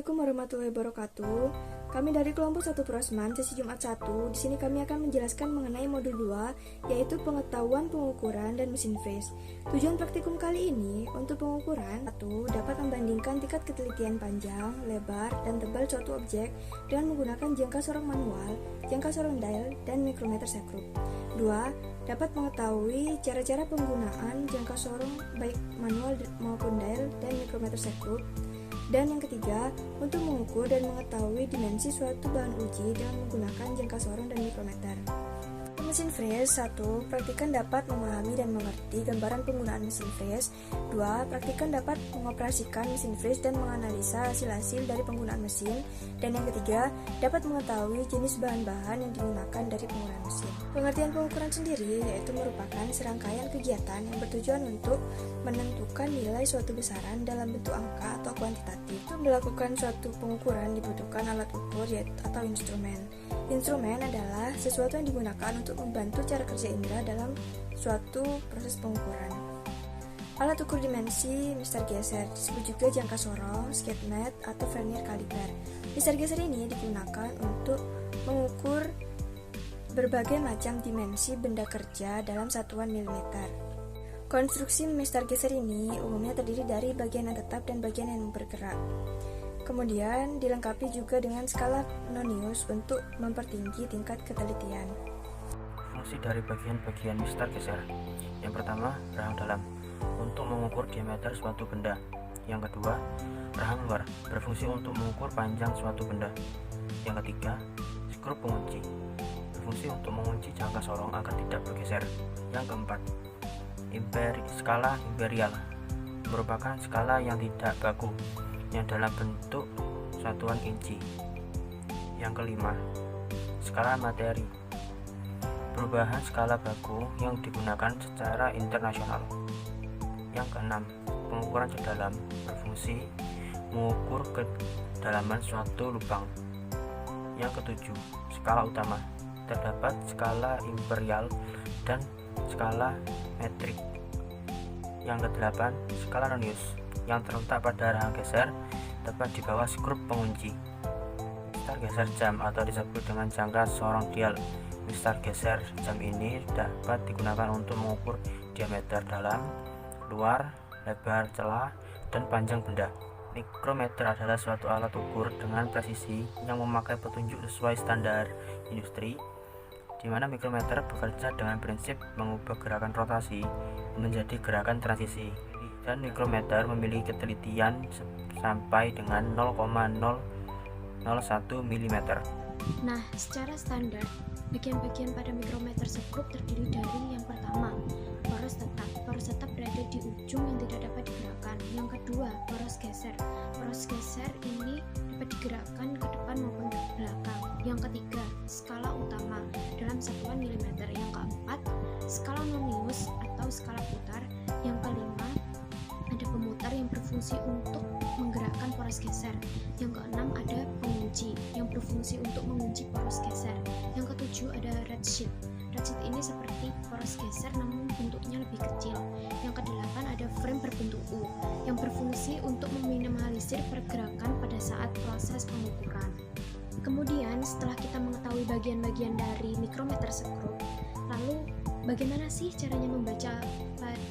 Assalamualaikum warahmatullahi wabarakatuh. Kami dari kelompok 1 Prosman, sesi Jumat 1. Di sini kami akan menjelaskan mengenai modul 2, yaitu pengetahuan pengukuran dan mesin freeze. Tujuan praktikum kali ini untuk pengukuran 1. Dapat membandingkan tingkat ketelitian panjang, lebar, dan tebal suatu objek dengan menggunakan jangka sorong manual, jangka sorong dial, dan mikrometer sekrup. 2. Dapat mengetahui cara-cara penggunaan jangka sorong baik manual maupun dial dan mikrometer sekrup. Dan yang ketiga, untuk mengukur dan mengetahui dimensi suatu bahan uji dengan menggunakan jangka sorong dan mikrometer. Mesin freeze 1. Praktikan dapat memahami dan mengerti gambaran penggunaan mesin freeze. 2. Praktikan dapat mengoperasikan mesin freeze dan menganalisa hasil-hasil dari penggunaan mesin. Dan yang ketiga, dapat mengetahui jenis bahan-bahan yang digunakan dari penggunaan mesin. Pengertian pengukuran sendiri yaitu merupakan serangkaian kegiatan yang bertujuan untuk menentukan nilai suatu besaran dalam bentuk angka atau kuantitatif. Untuk melakukan suatu pengukuran dibutuhkan alat ukur atau instrumen. Instrumen adalah sesuatu yang digunakan untuk membantu cara kerja indera dalam suatu proses pengukuran. Alat ukur dimensi Mr. Geser disebut juga jangka sorong, sketmet, atau vernier kaliper. Mr. Geser ini digunakan untuk mengukur berbagai macam dimensi benda kerja dalam satuan milimeter. Konstruksi Mr. Geser ini umumnya terdiri dari bagian yang tetap dan bagian yang bergerak. Kemudian dilengkapi juga dengan skala Nonius untuk mempertinggi tingkat ketelitian. Fungsi dari bagian-bagian Mr. Geser. Yang pertama, rahang dalam untuk mengukur diameter suatu benda. Yang kedua, rahang luar berfungsi untuk mengukur panjang suatu benda. Yang ketiga, skrup pengunci berfungsi untuk mengunci jangka sorong agar tidak bergeser. Yang keempat, skala imperial merupakan skala yang tidak baku yang dalam bentuk satuan inci. Yang kelima, skala materi perubahan skala baku yang digunakan secara internasional. Yang keenam, pengukuran sedalam berfungsi mengukur kedalaman suatu lubang. Yang ketujuh, skala utama terdapat skala imperial dan skala metrik. Yang kedelapan, skala Nonius yang terletak pada rahang geser tepat di bawah skrup pengunci. Mr. Geser jam atau disebut dengan jangka sorong dial. Mr. Geser jam ini dapat digunakan untuk mengukur diameter dalam, luar, lebar celah, dan panjang benda. Mikrometer adalah suatu alat ukur dengan presisi yang memakai petunjuk sesuai standar industri, di mana mikrometer bekerja dengan prinsip mengubah gerakan rotasi menjadi gerakan transisi, dan mikrometer memiliki ketelitian sampai dengan 0,001 mm. Nah, secara standar, bagian-bagian pada mikrometer sekrup terdiri dari yang pertama, poros tetap. Poros tetap berada di ujung yang tidak dapat digerakkan. Yang kedua, poros geser. Poros geser ini dapat digerakkan ke depan maupun ke belakang. Yang ketiga, skala utama dalam satuan milimeter. Yang keempat, skala Nonius atau skala putar. Yang kelima, ada pemutar yang berfungsi untuk menggerakkan poros geser. Yang keenam, ada pengunci yang berfungsi untuk mengunci poros geser. Yang ketujuh, ada ratchet. Ratchet ini seperti poros geser namun bentuknya lebih kecil. Yang kedelapan, ada frame berbentuk U yang berfungsi untuk meminimalisir pergerakan pada saat proses pengukuran. Kemudian setelah kita mengetahui bagian-bagian dari mikrometer sekrup, lalu bagaimana sih caranya membaca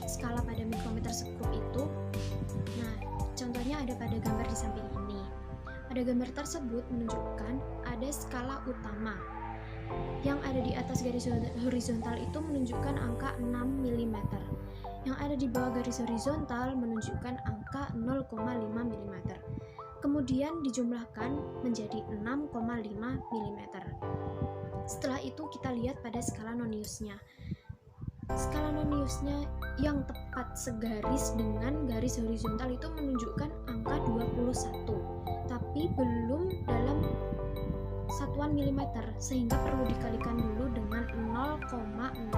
skala pada mikrometer sekrup itu? Nah, contohnya ada pada gambar di samping ini. Pada gambar tersebut menunjukkan ada skala utama. Yang ada di atas garis horizontal itu menunjukkan angka 6 mm. Yang ada di bawah garis horizontal menunjukkan angka 0,5 mm. Kemudian dijumlahkan menjadi 6,5 mm. Setelah itu kita lihat pada skala Noniusnya. Skala Noniusnya yang tepat segaris dengan garis horizontal itu menunjukkan angka 21, tapi belum dalam satuan milimeter, sehingga perlu dikalikan dulu dengan 0,01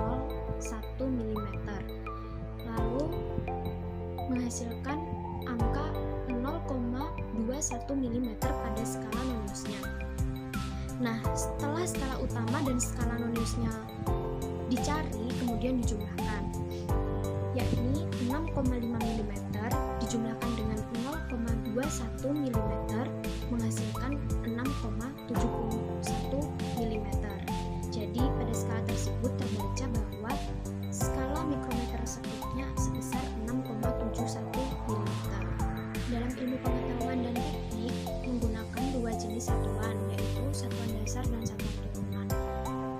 mm, lalu menghasilkan angka 0,21 mm pada skala Noniusnya. Nah, setelah skala utama dan skala Noniusnya dicari, kemudian dijumlahkan, yakni 6,5 mm dijumlahkan dengan 0,21 mm menghasilkan 6,71 mm. Jadi pada skala tersebut terbaca bahwa skala mikrometer sebutnya sebesar 6,71 mm. Dalam ilmu pengetahuan dan teknik menggunakan dua jenis satuan, yaitu satuan dasar dan satuan turunan.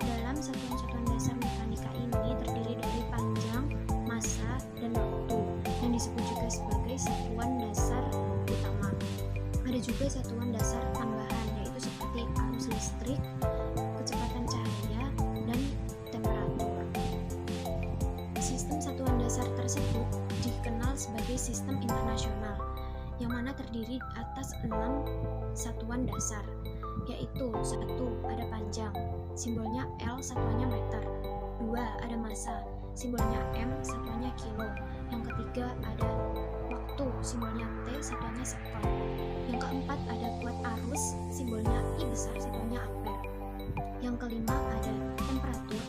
Dalam satuan-satuan dasar mekanika ini terdiri dari panjang, massa, dan waktu, yang disebut juga sebagai satuan dasar utama. Ada juga satuan dasar tambahan, yaitu seperti arus listrik, kecepatan cahaya, dan temperatur. Sistem satuan dasar tersebut dikenal sebagai sistem internasional, yang mana terdiri atas 6 satuan dasar, yaitu 1. Ada panjang, simbolnya L, satuannya meter. 2. Ada massa, simbolnya M, satuannya kilo. Yang ketiga ada waktu, simbolnya T, satuannya sekon. Yang keempat ada kuat arus, simbolnya I besar, satuannya ampere. Yang kelima ada temperatur,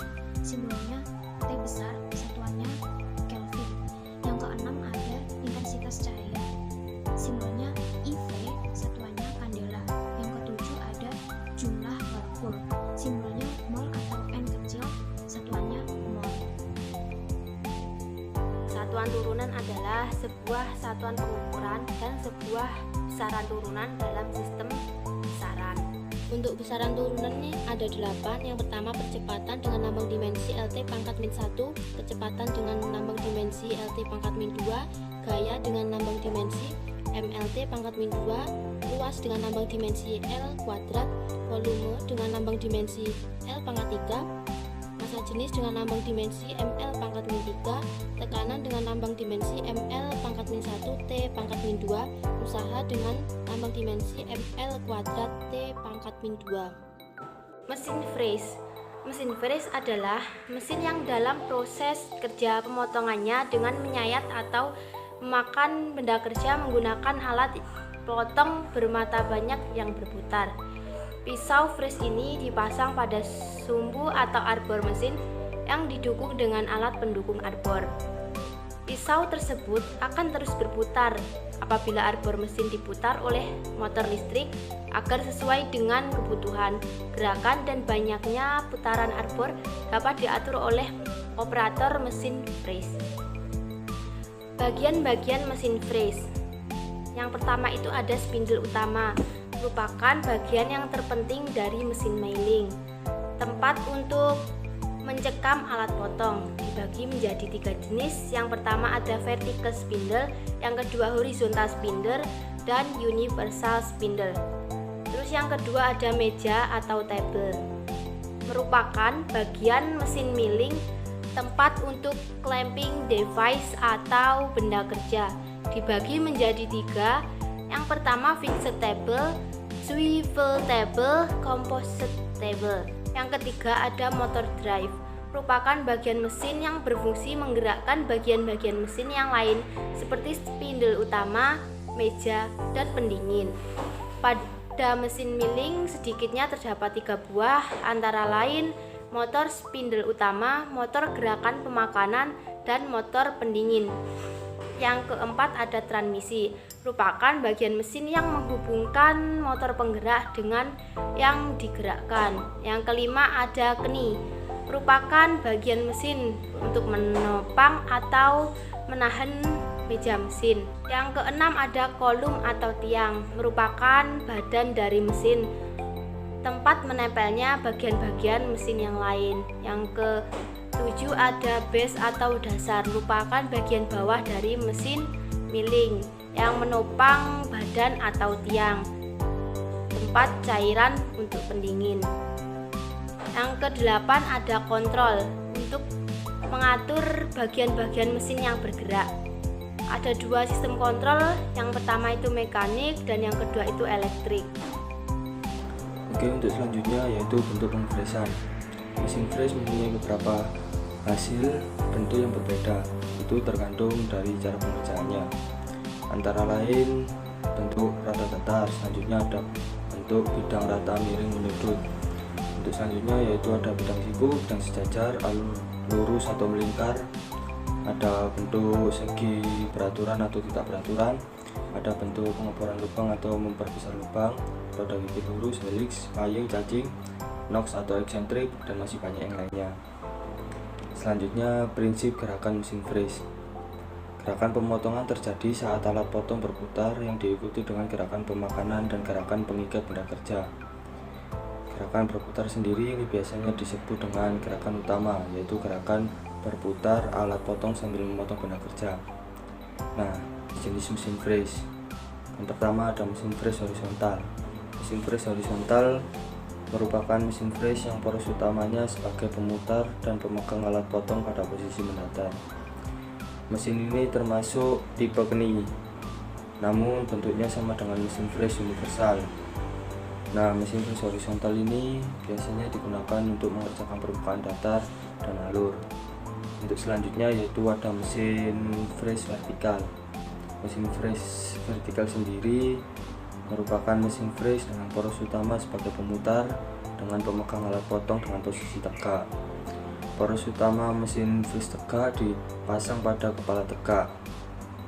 simbolnya T besar, satuannya Kelvin. Yang keenam ada intensitas cahaya, simbolnya IV, satuannya kandela. Yang ketujuh ada jumlah molekul, simbolnya mol atau N kecil, satuannya mol. Satuan turunan adalah sebuah satuan pengukuran dan sebuah besaran turunan dalam sistem besaran. Untuk besaran turunan ini ada 8. Yang pertama, percepatan dengan lambang dimensi LT pangkat min 1, kecepatan dengan lambang dimensi LT pangkat min 2, gaya dengan lambang dimensi MLT pangkat min 2, luas dengan lambang dimensi L kuadrat, volume dengan lambang dimensi L pangkat 3, massa jenis dengan lambang dimensi ML pangkat min 3, tekanan dengan lambang dimensi ML pangkat min 1 T pangkat min 2, usaha dengan lambang dimensi ML kuadrat T pangkat min 2. Mesin fres. Mesin fres adalah mesin yang dalam proses kerja pemotongannya dengan menyayat atau memakan benda kerja menggunakan alat potong bermata banyak yang berputar. Pisau fres ini dipasang pada sumbu atau arbor mesin yang didukung dengan alat pendukung arbor. Pisau tersebut akan terus berputar apabila arbor mesin diputar oleh motor listrik agar sesuai dengan kebutuhan gerakan dan banyaknya putaran arbor dapat diatur oleh operator mesin fres. Bagian-bagian mesin fres. Yang pertama itu ada spindle utama, merupakan bagian yang terpenting dari mesin milling. Tempat untuk mencekam alat potong dibagi menjadi 3 jenis. Yang pertama ada vertical spindle, yang kedua horizontal spindle, dan universal spindle. Terus yang kedua ada meja atau table, merupakan bagian mesin milling, tempat untuk clamping device atau benda kerja, dibagi menjadi 3. Yang pertama fixed table, swivel table, composite table. Yang ketiga ada motor drive, merupakan bagian mesin yang berfungsi menggerakkan bagian-bagian mesin yang lain seperti spindle utama, meja, dan pendingin. Pada mesin milling sedikitnya terdapat 3 buah, antara lain motor spindle utama, motor gerakan pemakanan, dan motor pendingin. Yang keempat ada transmisi, merupakan bagian mesin yang menghubungkan motor penggerak dengan yang digerakkan. Yang kelima ada keni, merupakan bagian mesin untuk menopang atau menahan meja mesin. Yang keenam ada kolum atau tiang, merupakan badan dari mesin, tempat menempelnya bagian-bagian mesin yang lain. Yang ke-7 ada base atau dasar, merupakan bagian bawah dari mesin milling yang menopang badan atau tiang, tempat cairan untuk pendingin. Yang ke-8 ada kontrol, untuk mengatur bagian-bagian mesin yang bergerak. Ada 2 sistem kontrol, yang pertama itu mekanik dan yang kedua itu elektrik. Oke, untuk selanjutnya yaitu bentuk pengfresan. Mesin fres mempunyai beberapa hasil bentuk yang berbeda, itu tergantung dari cara pengerjaannya. Antara lain bentuk rata datar, selanjutnya ada bentuk bidang rata miring menyudut. Untuk selanjutnya yaitu ada bidang siku, bidang sejajar, alur lurus atau melingkar, ada bentuk segi beraturan atau tidak beraturan, ada bentuk pengeboran lubang atau memperbesar lubang, roda gigi lurus, helix, payung, cacing, nox atau eksentrik, dan masih banyak yang lainnya. Selanjutnya, prinsip gerakan mesin freeze. Gerakan pemotongan terjadi saat alat potong berputar yang diikuti dengan gerakan pemakanan dan gerakan pengikat benda kerja. Gerakan berputar sendiri ini biasanya disebut dengan gerakan utama, yaitu gerakan berputar alat potong sambil memotong benda kerja. Nah, jenis mesin freeze. Yang pertama ada mesin freeze horizontal. Mesin freeze horizontal merupakan mesin freeze yang poros utamanya sebagai pemutar dan pemegang alat potong pada posisi mendatar. Mesin ini termasuk tipe keni, namun bentuknya sama dengan mesin freeze universal. Nah, mesin freeze horizontal ini biasanya digunakan untuk mengerjakan permukaan datar dan alur. Untuk selanjutnya yaitu ada mesin freeze vertikal. Mesin freeze vertikal sendiri merupakan mesin freeze dengan poros utama sebagai pemutar dengan pemegang alat potong dengan posisi tegak. Poros utama mesin freeze tegak dipasang pada kepala tegak.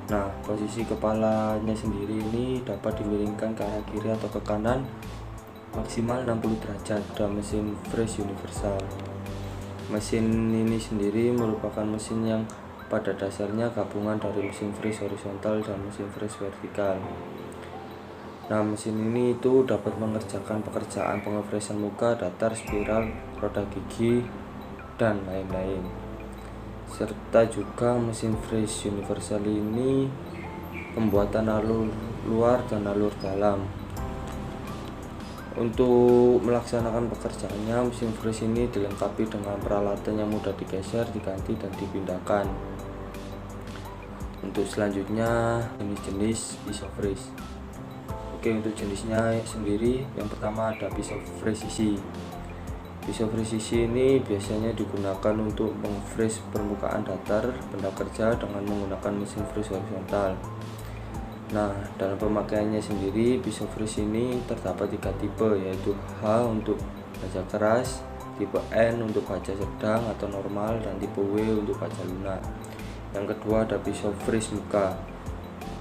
Nah, posisi kepalanya sendiri ini dapat dimiringkan ke arah kiri atau ke kanan maksimal 60 derajat pada mesin freeze universal. Mesin ini sendiri merupakan mesin yang pada dasarnya gabungan dari mesin freeze horizontal dan mesin freeze vertikal. Nah, mesin ini itu dapat mengerjakan pekerjaan pengefreesan muka, datar, spiral, roda gigi, dan lain-lain. Serta juga mesin freeze universal ini pembuatan alur luar dan alur dalam. Untuk melaksanakan pekerjaannya, mesin freeze ini dilengkapi dengan peralatan yang mudah digeser, diganti, dan dipindahkan. Untuk selanjutnya, jenis-jenis pisau freeze. Oke, untuk jenisnya sendiri, yang pertama ada pisau freeze sisi. Pisau freeze sisi ini biasanya digunakan untuk meng-freeze permukaan datar benda kerja dengan menggunakan mesin freeze horizontal. Nah, dalam pemakaiannya sendiri, pisau freeze ini terdapat 3 tipe, yaitu H untuk baja keras, tipe N untuk baja sedang atau normal, dan tipe W untuk baja lunak. Yang kedua ada pisau freeze muka.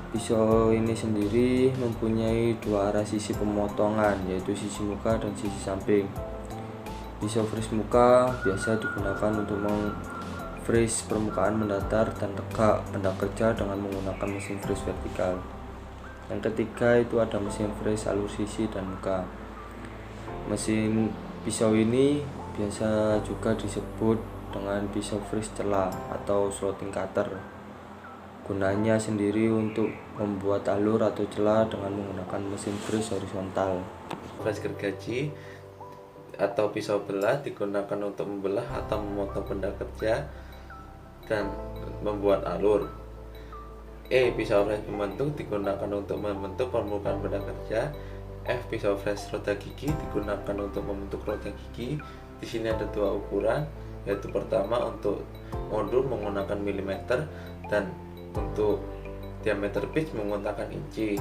Pisau ini sendiri mempunyai 2 arah sisi pemotongan, yaitu sisi muka dan sisi samping. Pisau freeze muka biasa digunakan untuk meng-freeze permukaan mendatar dan tegak benda kerja dengan menggunakan mesin freeze vertikal. Yang ketiga itu ada mesin freeze alur sisi dan muka. Mesin pisau ini biasa juga disebut dengan pisau freeze celah atau slotting cutter. Gunanya sendiri untuk membuat alur atau celah dengan menggunakan mesin freeze horizontal. Freeze gergaji atau pisau belah digunakan untuk membelah atau memotong benda kerja dan membuat alur. Pisau freeze membentuk digunakan untuk membentuk permukaan benda kerja. Pisau freeze roda gigi digunakan untuk membentuk roda gigi. Di sini ada 2 ukuran, yaitu pertama untuk mundur menggunakan milimeter dan untuk diameter pitch menggunakan inci.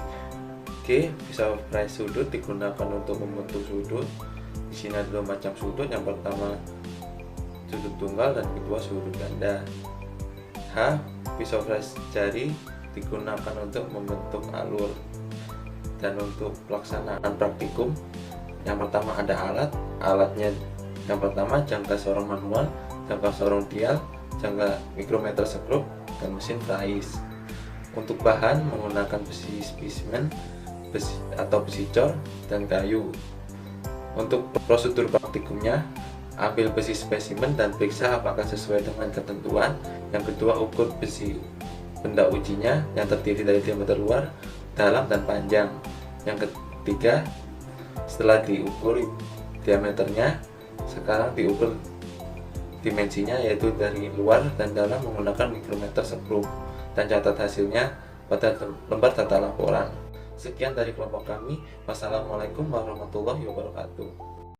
Pisau freeze sudut digunakan untuk membentuk sudut. Di sini ada 2 macam sudut, yang pertama sudut tunggal dan kedua sudut ganda. Pisau freeze jari digunakan untuk membentuk alur. Dan untuk pelaksanaan praktikum, yang pertama ada alatnya. Yang pertama jangka sorong manual, jangka sorong dial, jangka mikrometer skrup, dan mesin freeze. Untuk bahan menggunakan besi spesimen atau besi cor dan kayu. Untuk prosedur praktikumnya, ambil besi spesimen dan periksa apakah sesuai dengan ketentuan. Yang kedua, ukur besi benda ujinya yang terdiri dari diameter luar, dalam, dan panjang. Yang ketiga, setelah diukur diameternya, sekarang diukur dimensinya, yaitu dari luar dan dalam menggunakan mikrometer skrup, dan catat hasilnya pada lembar data laporan. Sekian dari kelompok kami. Wassalamualaikum warahmatullahi wabarakatuh.